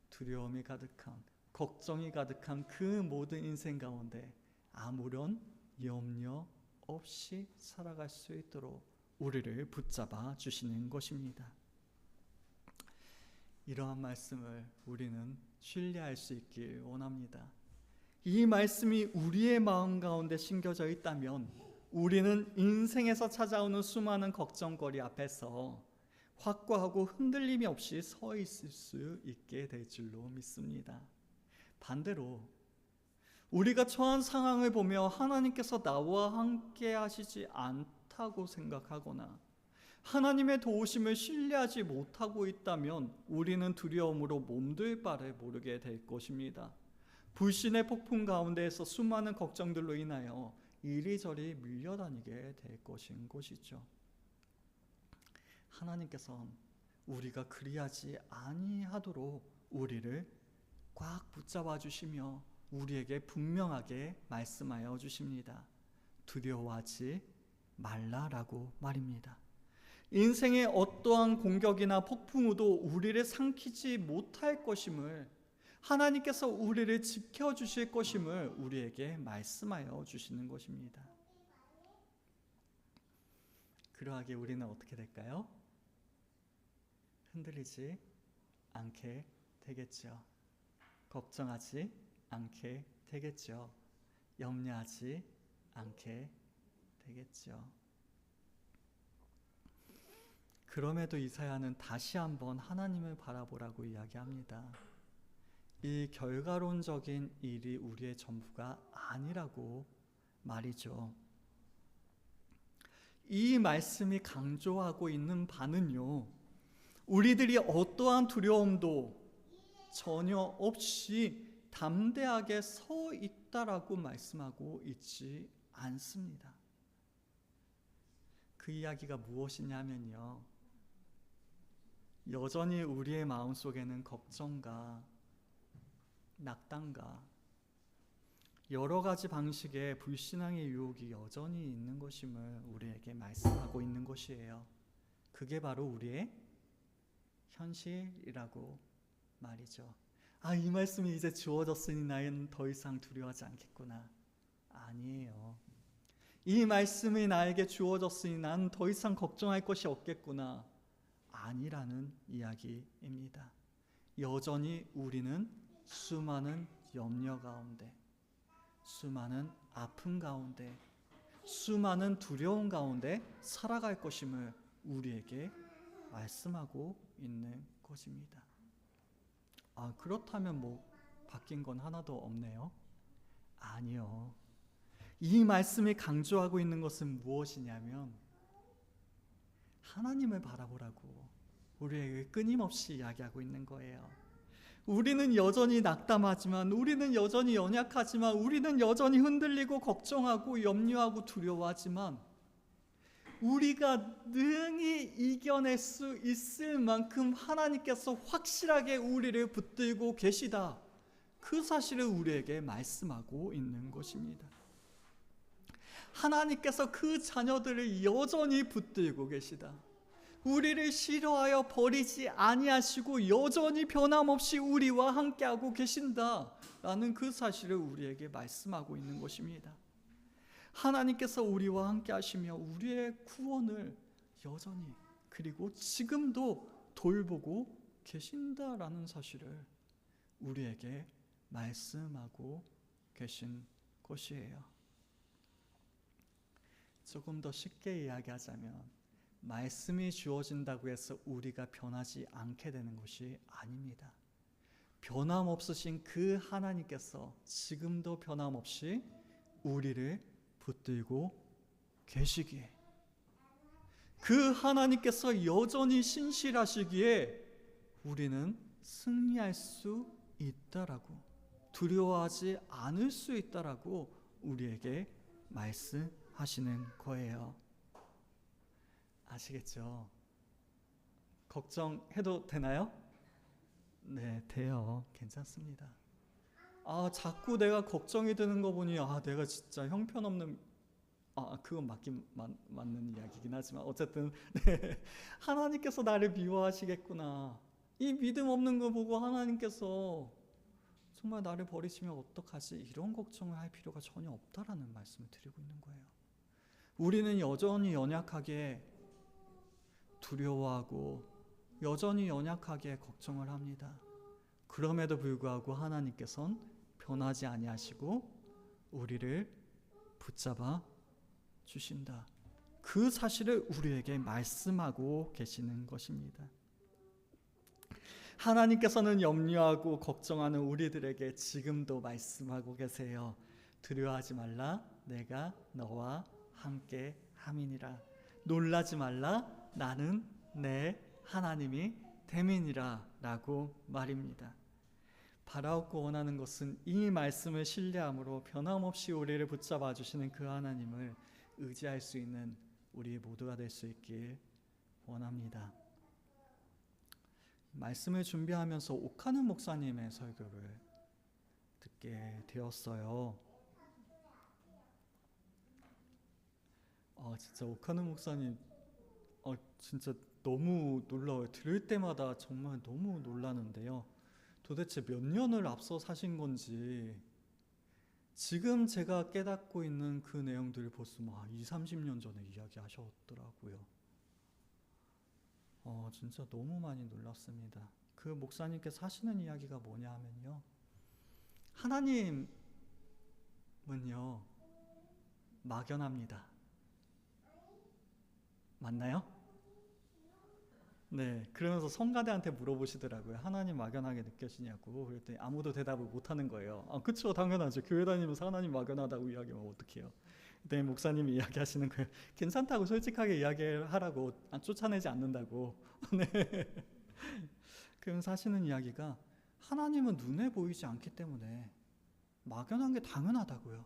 두려움이 가득한, 걱정이 가득한 그 모든 인생 가운데 아무런 염려 없이 살아갈 수 있도록 우리를 붙잡아 주시는 것입니다. 이러한 말씀을 우리는 신뢰할 수 있길 원합니다. 이 말씀이 우리의 마음 가운데 심겨져 있다면 우리는 인생에서 찾아오는 수많은 걱정거리 앞에서 확고하고 흔들림이 없이 서 있을 수 있게 될 줄로 믿습니다. 반대로 우리가 처한 상황을 보며 하나님께서 나와 함께 하시지 않다고 생각하거나 하나님의 도우심을 신뢰하지 못하고 있다면 우리는 두려움으로 몸둘 바를 모르게 될 것입니다. 불신의 폭풍 가운데에서 수많은 걱정들로 인하여 이리저리 밀려다니게 될 것이죠. 하나님께서는 우리가 그리하지 아니하도록 우리를 꽉 붙잡아 주시며 우리에게 분명하게 말씀하여 주십니다. 두려워하지 말라라고 말입니다. 인생의 어떠한 공격이나 폭풍우도 우리를 삼키지 못할 것임을, 하나님께서 우리를 지켜주실 것임을 우리에게 말씀하여 주시는 것입니다. 그러하기에 우리는 어떻게 될까요? 흔들리지 않게 되겠죠. 걱정하지 않게 되겠죠. 염려하지 않게 되겠죠. 그럼에도 이사야는 다시 한번 하나님을 바라보라고 이야기합니다. 이 결과론적인 일이 우리의 전부가 아니라고 말이죠. 이 말씀이 강조하고 있는 바는요, 우리들이 어떠한 두려움도 전혀 없이 담대하게 서 있다라고 말씀하고 있지 않습니다. 그 이야기가 무엇이냐면요, 여전히 우리의 마음속에는 걱정과 낙담과 여러 가지 방식의 불신앙의 유혹이 여전히 있는 것임을 우리에게 말씀하고 있는 것이에요. 그게 바로 우리의 현실이라고 말이죠. 이 말씀이 이제 주어졌으니 나는 더 이상 두려워하지 않겠구나. 아니에요. 이 말씀이 나에게 주어졌으니 나는 더 이상 걱정할 것이 없겠구나. 아니라는 이야기입니다. 여전히 우리는 수많은 염려 가운데, 수많은 아픔 가운데, 수많은 두려움 가운데 살아갈 것임을 우리에게 말씀하고 있는 것입니다. 그렇다면 바뀐 건 하나도 없네요. 아니요. 이 말씀이 강조하고 있는 것은 무엇이냐면 하나님을 바라보라고 우리에게 끊임없이 이야기하고 있는 거예요. 우리는 여전히 낙담하지만, 우리는 여전히 연약하지만, 우리는 여전히 흔들리고 걱정하고 염려하고 두려워하지만, 우리가 능히 이겨낼 수 있을 만큼 하나님께서 확실하게 우리를 붙들고 계시다. 그 사실을 우리에게 말씀하고 있는 것입니다. 하나님께서 그 자녀들을 여전히 붙들고 계시다. 우리를 싫어하여 버리지 아니하시고 여전히 변함없이 우리와 함께하고 계신다라는 그 사실을 우리에게 말씀하고 있는 것입니다. 하나님께서 우리와 함께 하시며 우리의 구원을 여전히 그리고 지금도 돌보고 계신다라는 사실을 우리에게 말씀하고 계신 것이에요. 조금 더 쉽게 이야기하자면 말씀이 주어진다고 해서 우리가 변하지 않게 되는 것이 아닙니다. 변함없으신 그 하나님께서 지금도 변함없이 우리를 붙들고 계시기에, 그 하나님께서 여전히 신실하시기에 우리는 승리할 수 있다라고, 두려워하지 않을 수 있다라고 우리에게 말씀하시는 거예요. 아시겠죠? 걱정해도 되나요? 네, 돼요. 괜찮습니다. 자꾸 내가 걱정이 드는 거 보니 내가 진짜 형편없는, 그건 맞는 이야기긴 하지만 어쨌든 네, 하나님께서 나를 미워하시겠구나. 이 믿음 없는 거 보고 하나님께서 정말 나를 버리시면 어떡하지? 이런 걱정을 할 필요가 전혀 없다라는 말씀을 드리고 있는 거예요. 우리는 여전히 연약하게 두려워하고 여전히 연약하게 걱정을 합니다. 그럼에도 불구하고 하나님께서는 변하지 아니하시고 우리를 붙잡아 주신다. 그 사실을 우리에게 말씀하고 계시는 것입니다. 하나님께서는 염려하고 걱정하는 우리들에게 지금도 말씀하고 계세요. 두려워하지 말라. 내가 너와 함께 함이니라. 놀라지 말라. 나는 내 하나님이 됨이니라 라고 말입니다. 바라옵고 원하는 것은 이 말씀을 신뢰함으로 변함없이 우리를 붙잡아 주시는 그 하나님을 의지할 수 있는 우리 모두가 될 수 있길 원합니다. 말씀을 준비하면서 옥하는 목사님의 설교를 듣게 되었어요. 진짜 옥하는 목사님 진짜 너무 놀라워요. 들을 때마다 정말 너무 놀라는데요. 도대체 몇 년을 앞서 사신 건지 지금 제가 깨닫고 있는 그 내용들을 벌써 20-30년 전에 이야기하셨더라고요. 진짜 너무 많이 놀랐습니다. 그 목사님께서 하시는 이야기가 뭐냐 하면요, 하나님은요 막연합니다. 맞나요? 네, 그러면서 성가대한테 물어보시더라고요. 하나님 막연하게 느껴지냐고. 그랬더니 아무도 대답을 못하는 거예요. 그쵸, 당연하죠. 교회 다니면서 하나님 막연하다고 이야기하면 어떡해요. 그때 목사님이 이야기하시는 거예요. 괜찮다고 솔직하게 이야기하라고, 쫓아내지 않는다고. 네. 그러면서 하시는 이야기가 하나님은 눈에 보이지 않기 때문에 막연한 게 당연하다고요.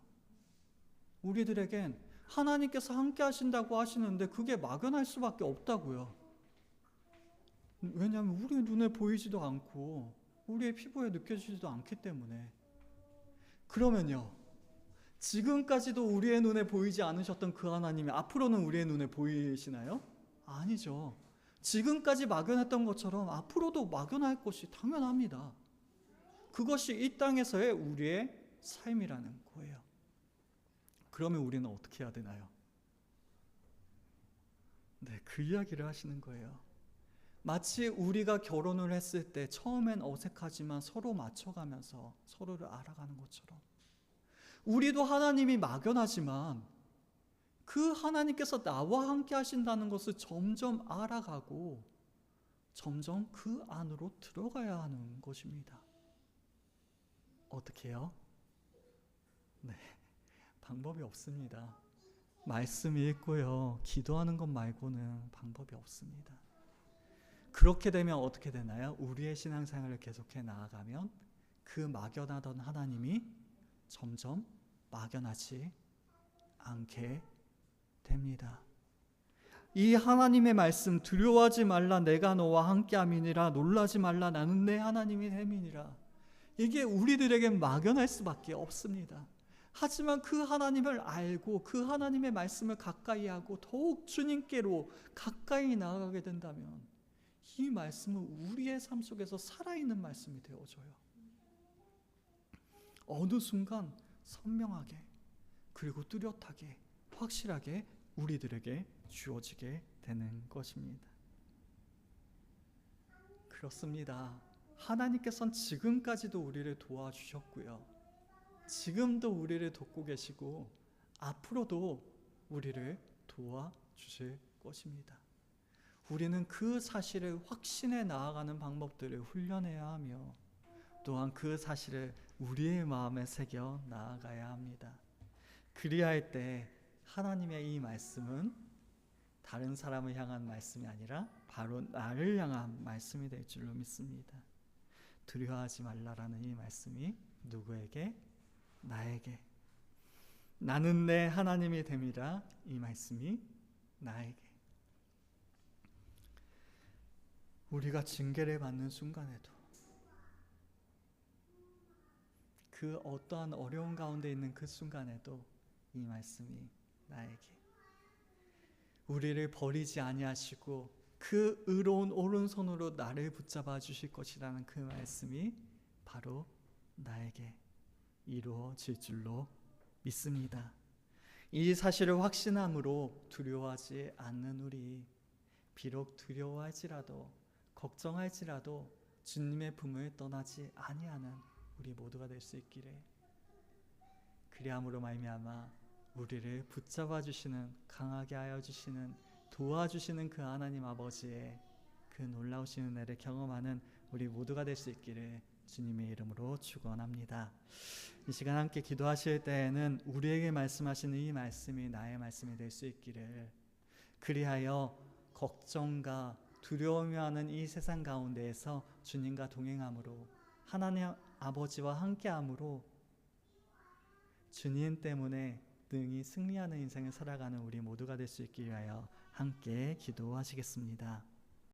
우리들에겐 하나님께서 함께 하신다고 하시는데 그게 막연할 수밖에 없다고요. 왜냐하면 우리의 눈에 보이지도 않고 우리의 피부에 느껴지지도 않기 때문에. 그러면요, 지금까지도 우리의 눈에 보이지 않으셨던 그 하나님이 앞으로는 우리의 눈에 보이시나요? 아니죠. 지금까지 막연했던 것처럼 앞으로도 막연할 것이 당연합니다. 그것이 이 땅에서의 우리의 삶이라는 거예요. 그러면 우리는 어떻게 해야 되나요? 네, 그 이야기를 하시는 거예요. 마치 우리가 결혼을 했을 때 처음엔 어색하지만 서로 맞춰가면서 서로를 알아가는 것처럼 우리도 하나님이 막연하지만 그 하나님께서 나와 함께 하신다는 것을 점점 알아가고 점점 그 안으로 들어가야 하는 것입니다. 어떻게 해요? 네, 방법이 없습니다. 말씀 읽고요, 기도하는 것 말고는 방법이 없습니다. 그렇게 되면 어떻게 되나요? 우리의 신앙생활을 계속해 나아가면 그 막연하던 하나님이 점점 막연하지 않게 됩니다. 이 하나님의 말씀, 두려워하지 말라 내가 너와 함께함이니라, 놀라지 말라 나는 내 하나님이 됨이니라, 이게 우리들에겐 막연할 수밖에 없습니다. 하지만 그 하나님을 알고 그 하나님의 말씀을 가까이 하고 더욱 주님께로 가까이 나아가게 된다면 이 말씀은 우리의 삶 속에서 살아있는 말씀이 되어져요. 어느 순간 선명하게 그리고 뚜렷하게 확실하게 우리들에게 주어지게 되는 것입니다. 그렇습니다. 하나님께서는 지금까지도 우리를 도와주셨고요, 지금도 우리를 돕고 계시고 앞으로도 우리를 도와주실 것입니다. 우리는 그 사실을 확신해 나아가는 방법들을 훈련해야 하며 또한 그 사실을 우리의 마음에 새겨 나아가야 합니다. 그리할 때 하나님의 이 말씀은 다른 사람을 향한 말씀이 아니라 바로 나를 향한 말씀이 될 줄로 믿습니다. 두려워하지 말라라는 이 말씀이 누구에게? 나에게. 나는 내 하나님이 됨이라, 이 말씀이 나에게. 우리가 징계를 받는 순간에도 그 어떠한 어려운 가운데 있는 그 순간에도 이 말씀이 나에게. 우리를 버리지 아니하시고 그 의로운 오른손으로 나를 붙잡아 주실 것이라는 그 말씀이 바로 나에게 이루어질 줄로 믿습니다. 이 사실을 확신함으로 두려워하지 않는 우리, 비록 두려워할지라도 걱정할지라도 주님의 품을 떠나지 아니하는 우리 모두가 될 수 있기를, 그리함으로 말미암아 우리를 붙잡아 주시는, 강하게 하여 주시는, 도와주시는 그 하나님 아버지의 그 놀라우신 은혜를 경험하는 우리 모두가 될 수 있기를 주님의 이름으로 축원합니다. 이 시간 함께 기도하실 때에는 우리에게 말씀하시는 이 말씀이 나의 말씀이 될 수 있기를, 그리하여 걱정과 두려움이 하는 이 세상 가운데에서 주님과 동행함으로 하나님 아버지와 함께함으로 주님 때문에 능히 승리하는 인생을 살아가는 우리 모두가 될 수 있기 위하여 함께 기도하시겠습니다.